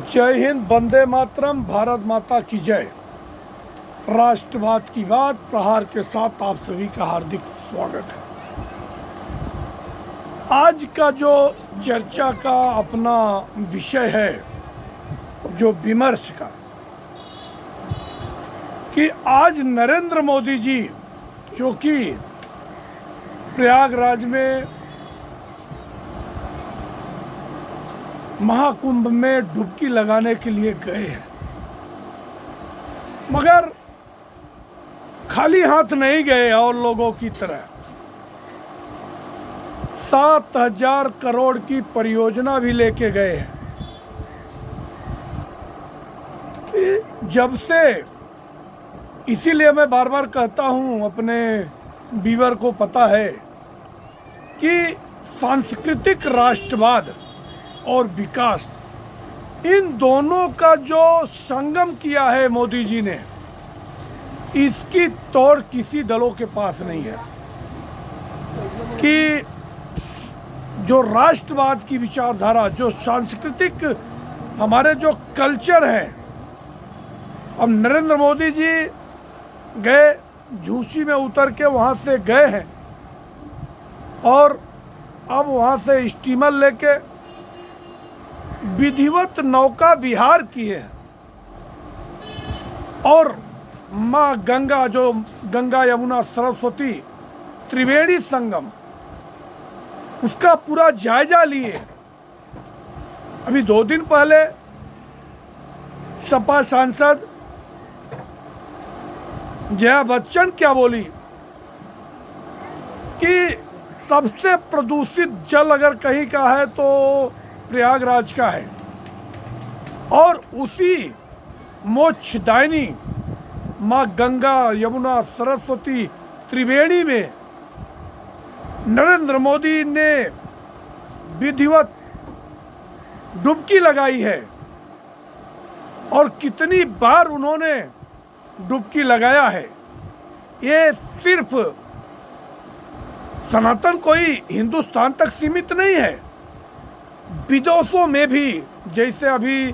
जय हिंद, वंदे मातरम, भारत माता की जय। राष्ट्रवाद की बात प्रहार के साथ आप सभी का हार्दिक स्वागत है। आज का जो चर्चा का अपना विषय है, जो विमर्श का, कि आज नरेंद्र मोदी जी जो कि प्रयागराज में महाकुंभ में डुबकी लगाने के लिए गए हैं, मगर खाली हाथ नहीं गए और लोगों की तरह 7,000 करोड़ की परियोजना भी लेके गए हैं। कि जब से, इसीलिए मैं बार बार कहता हूं, अपने व्यूअर को पता है कि सांस्कृतिक राष्ट्रवाद और विकास, इन दोनों का जो संगम किया है मोदी जी ने, इसकी तोड़ किसी दलों के पास नहीं है। कि जो राष्ट्रवाद की विचारधारा, जो सांस्कृतिक हमारे जो कल्चर है, अब नरेंद्र मोदी जी गए, झूसी में उतर के वहाँ से गए हैं और अब वहाँ से स्टीमर लेके विधिवत नौका विहार किए हैं और माँ गंगा, जो गंगा यमुना सरस्वती त्रिवेणी संगम, उसका पूरा जायजा लिए। अभी 2 दिन पहले सपा सांसद जया बच्चन क्या बोली कि सबसे प्रदूषित जल अगर कहीं का है तो प्रयागराज का है, और उसी मोक्षदायिनी माँ गंगा यमुना सरस्वती त्रिवेणी में नरेंद्र मोदी ने विधिवत डुबकी लगाई है। और कितनी बार उन्होंने डुबकी लगाया है, ये सिर्फ सनातन कोई हिंदुस्तान तक सीमित नहीं है, विदेशों में भी, जैसे अभी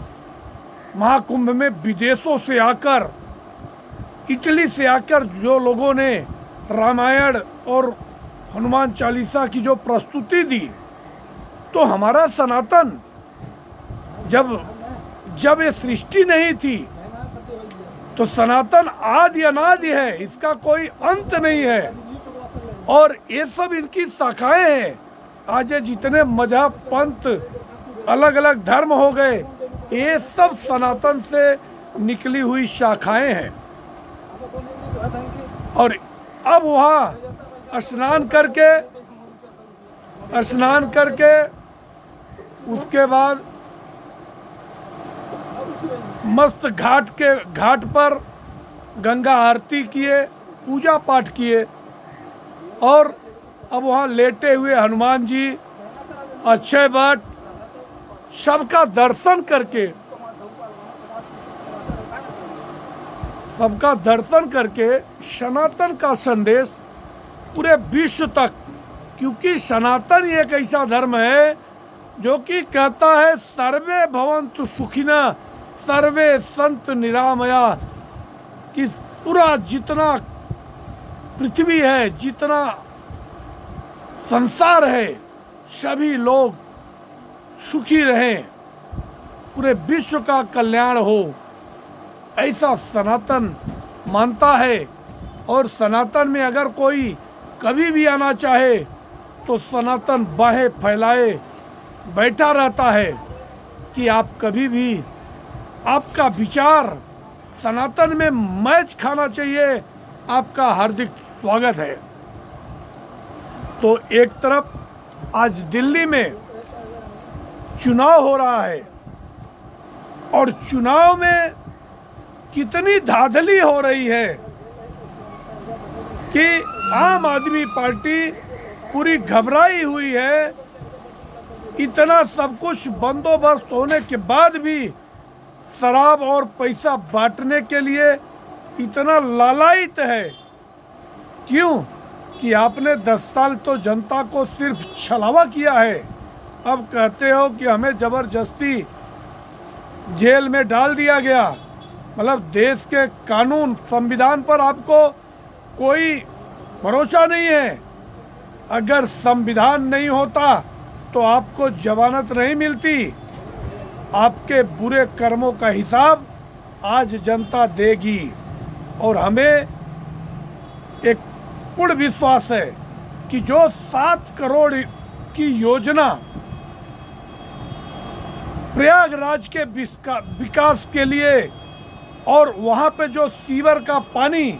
महाकुंभ में विदेशों से आकर, इटली से आकर जो लोगों ने रामायण और हनुमान चालीसा की जो प्रस्तुति दी, तो हमारा सनातन जब ये सृष्टि नहीं थी तो सनातन आदि अनादि है, इसका कोई अंत नहीं है। और ये सब इनकी शाखाएं हैं। आज ये जितने मजहब, पंथ, अलग अलग धर्म हो गए, ये सब सनातन से निकली हुई शाखाएं हैं। और अब वहाँ स्नान करके उसके बाद मस्त घाट पर गंगा आरती किए, पूजा पाठ किए, और अब वहाँ लेटे हुए हनुमान जी, अक्षय वट, सबका दर्शन करके सनातन का संदेश पूरे विश्व तक, क्योंकि सनातन एक ऐसा धर्म है जो कि कहता है सर्वे भवन्तु सुखिनः सर्वे सन्तु निरामया, कि पूरा जितना पृथ्वी है, जितना संसार है, सभी लोग सुखी रहें, पूरे विश्व का कल्याण हो, ऐसा सनातन मानता है। और सनातन में अगर कोई कभी भी आना चाहे तो सनातन बाहें फैलाए बैठा रहता है कि आप कभी भी, आपका विचार सनातन में मैच खाना चाहिए, आपका हार्दिक स्वागत है। तो एक तरफ आज दिल्ली में चुनाव हो रहा है, और चुनाव में कितनी धांधली हो रही है कि आम आदमी पार्टी पूरी घबराई हुई है। इतना सब कुछ बंदोबस्त होने के बाद भी शराब और पैसा बांटने के लिए इतना लालायित है। क्यों? कि आपने 10 साल तो जनता को सिर्फ छलावा किया है, अब कहते हो कि हमें जबरदस्ती जेल में डाल दिया गया। मतलब देश के कानून संविधान पर आपको कोई भरोसा नहीं है। अगर संविधान नहीं होता तो आपको जमानत नहीं मिलती। आपके बुरे कर्मों का हिसाब आज जनता देगी और हमें एक पूर्ण विश्वास है कि जो 7 करोड़ की योजना प्रयागराज के विकास के लिए और वहाँ पे जो सीवर का पानी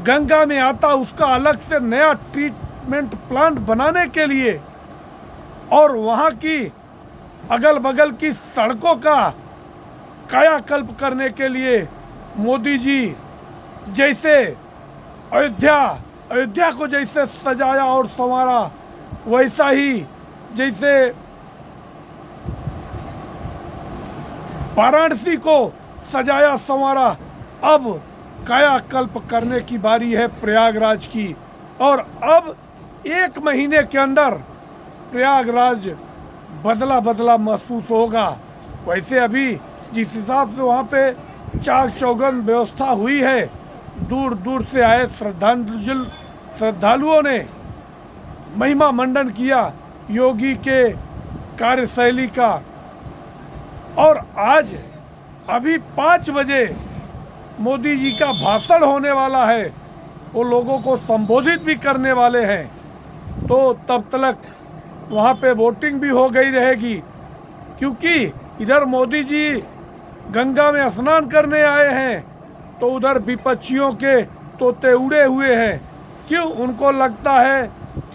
गंगा में आता उसका अलग से नया ट्रीटमेंट प्लांट बनाने के लिए और वहाँ की अगल बगल की सड़कों का कायाकल्प करने के लिए मोदी जी जैसे अयोध्या को जैसे सजाया और संवारा, वैसा ही जैसे वाराणसी को सजाया संवारा, अब कायाकल्प करने की बारी है प्रयागराज की। और अब 1 महीने के अंदर प्रयागराज बदला बदला महसूस होगा। वैसे अभी जिस हिसाब से वहाँ पे चाक चौबंद व्यवस्था हुई है, दूर दूर से आए श्रद्धालुओं ने महिमा मंडन किया योगी के कार्यशैली का। और आज अभी 5 बजे मोदी जी का भाषण होने वाला है, वो लोगों को संबोधित भी करने वाले हैं। तो तब तक वहाँ पे वोटिंग भी हो गई रहेगी, क्योंकि इधर मोदी जी गंगा में स्नान करने आए हैं तो उधर विपक्षियों के तोते उड़े हुए हैं। क्यों? उनको लगता है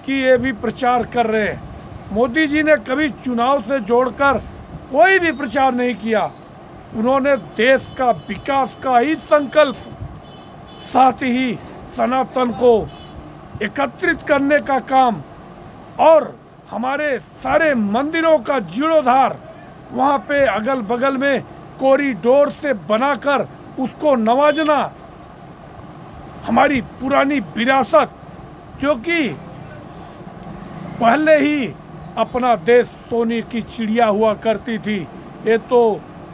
कि ये भी प्रचार कर रहे हैं। मोदी जी ने कभी चुनाव से जोड़कर कोई भी प्रचार नहीं किया। उन्होंने देश का विकास का ही संकल्प, साथ ही सनातन को एकत्रित करने का काम और हमारे सारे मंदिरों का जीर्णोद्धार वहाँ पे अगल बगल में कॉरिडोर से बनाकर उसको नवाजना, हमारी पुरानी विरासत जो कि पहले ही अपना देश सोने की चिड़िया हुआ करती थी। ये तो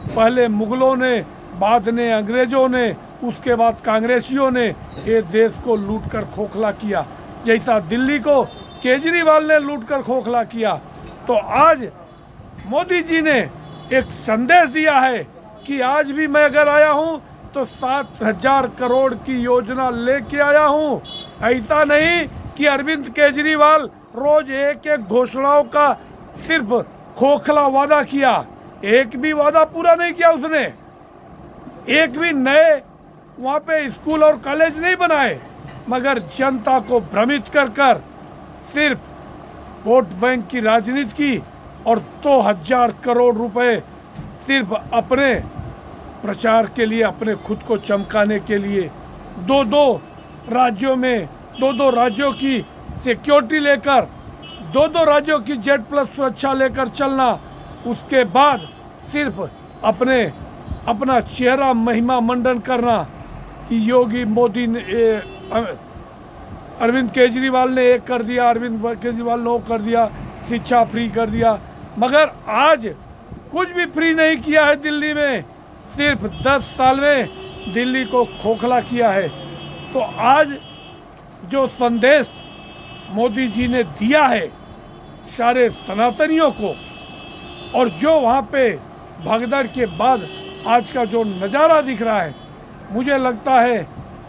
पहले मुगलों ने, बाद में अंग्रेजों ने, उसके बाद कांग्रेसियों ने ये देश को लूटकर खोखला किया, जैसा दिल्ली को केजरीवाल ने लूटकर खोखला किया। तो आज मोदी जी ने एक संदेश दिया है कि आज भी मैं अगर आया हूँ तो 7,000 करोड़ की योजना लेके आया हूँ। ऐसा नहीं कि अरविंद केजरीवाल रोज एक घोषणाओं का सिर्फ खोखला वादा किया, एक भी वादा पूरा नहीं किया उसने। एक भी नए वहाँ पे स्कूल और कॉलेज नहीं बनाए, मगर जनता को भ्रमित कर कर सिर्फ वोट बैंक की राजनीति की और 2,000 करोड़ रुपए सिर्फ अपने प्रचार के लिए, अपने खुद को चमकाने के लिए, दो राज्यों की सिक्योरिटी लेकर, 2 राज्यों की Z+ सुरक्षा लेकर चलना, उसके बाद सिर्फ अपना चेहरा महिमा मंडन करना। योगी मोदी ने अरविंद केजरीवाल ने एक कर दिया, अरविंद केजरीवाल ने वो कर दिया, शिक्षा फ्री कर दिया, मगर आज कुछ भी फ्री नहीं किया है दिल्ली में। सिर्फ 10 साल में दिल्ली को खोखला किया है। तो आज जो संदेश मोदी जी ने दिया है सारे सनातनियों को, और जो वहाँ पे भगदड़ के बाद आज का जो नज़ारा दिख रहा है, मुझे लगता है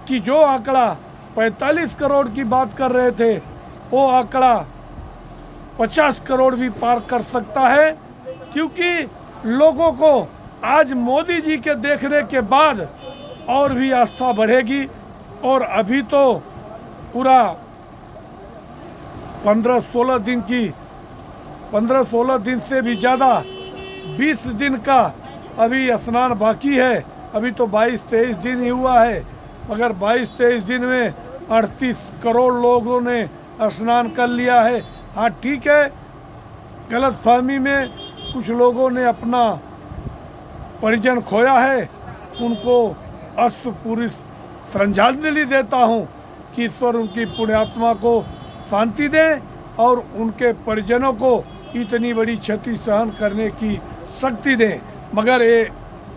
कि जो आंकड़ा 45 करोड़ की बात कर रहे थे, वो आंकड़ा 50 करोड़ भी पार कर सकता है। क्योंकि लोगों को आज मोदी जी के देखने के बाद और भी आस्था बढ़ेगी। और अभी तो पूरा 15-16 दिन से भी ज़्यादा 20 दिन का अभी स्नान बाकी है। अभी तो 22-23 दिन ही हुआ है, मगर 22-23 दिन में 38 करोड़ लोगों ने स्नान कर लिया है। हाँ ठीक है, गलतफहमी में कुछ लोगों ने अपना परिजन खोया है, उनको अश्रुपूरी श्रद्धांजलि देता हूँ कि ईश्वर उनकी पुण्यात्मा को शांति दें और उनके परिजनों को इतनी बड़ी क्षति सहन करने की शक्ति दें। मगर ये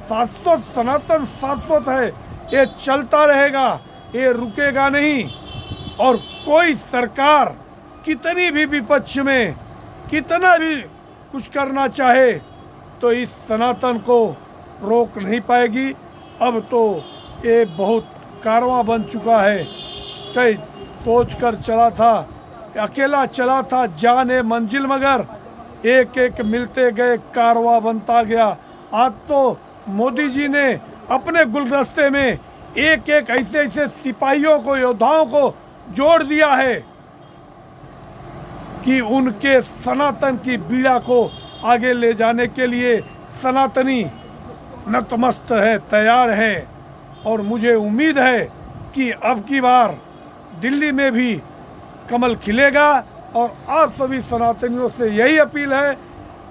शाश्वत सनातन शाश्वत है, ये चलता रहेगा, ये रुकेगा नहीं। और कोई सरकार कितनी भी विपक्ष में कितना भी कुछ करना चाहे तो इस सनातन को रोक नहीं पाएगी। अब तो ये बहुत कारवां बन चुका है। कई सोच कर चला था, अकेला चला था जाने मंजिल, मगर एक एक मिलते गए कारवां बनता गया। आज तो मोदी जी ने अपने गुलदस्ते में एक एक ऐसे ऐसे सिपाहियों को, योद्धाओं को जोड़ दिया है कि उनके सनातन की बीड़ा को आगे ले जाने के लिए सनातनी नतमस्त है, तैयार है। और मुझे उम्मीद है कि अब की बार दिल्ली में भी कमल खिलेगा। और आप सभी सनातनियों से यही अपील है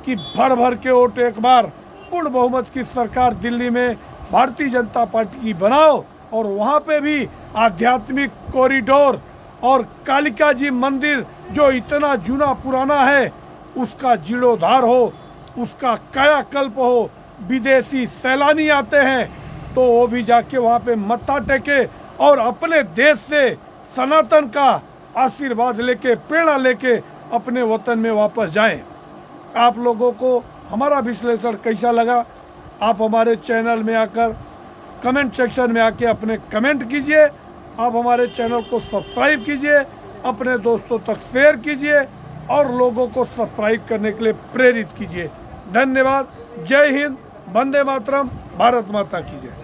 कि भर भर के वोट एक बार पूर्ण बहुमत की सरकार दिल्ली में भारतीय जनता पार्टी की बनाओ, और वहाँ पे भी आध्यात्मिक कॉरिडोर और कालिका जी मंदिर जो इतना जूना पुराना है उसका जीर्णोद्धार हो, उसका कायाकल्प हो। विदेशी सैलानी आते हैं तो वो भी जाके वहाँ पे मत्था टेके और अपने देश से सनातन का आशीर्वाद लेके, प्रेरणा लेके अपने वतन में वापस जाएं। आप लोगों को हमारा विश्लेषण कैसा लगा, आप हमारे चैनल में आकर कमेंट सेक्शन में आके अपने कमेंट कीजिए। आप हमारे चैनल को सब्सक्राइब कीजिए, अपने दोस्तों तक शेयर कीजिए और लोगों को सब्सक्राइब करने के लिए प्रेरित कीजिए। धन्यवाद। जय हिंद, वंदे मातरम, भारत माता की जय।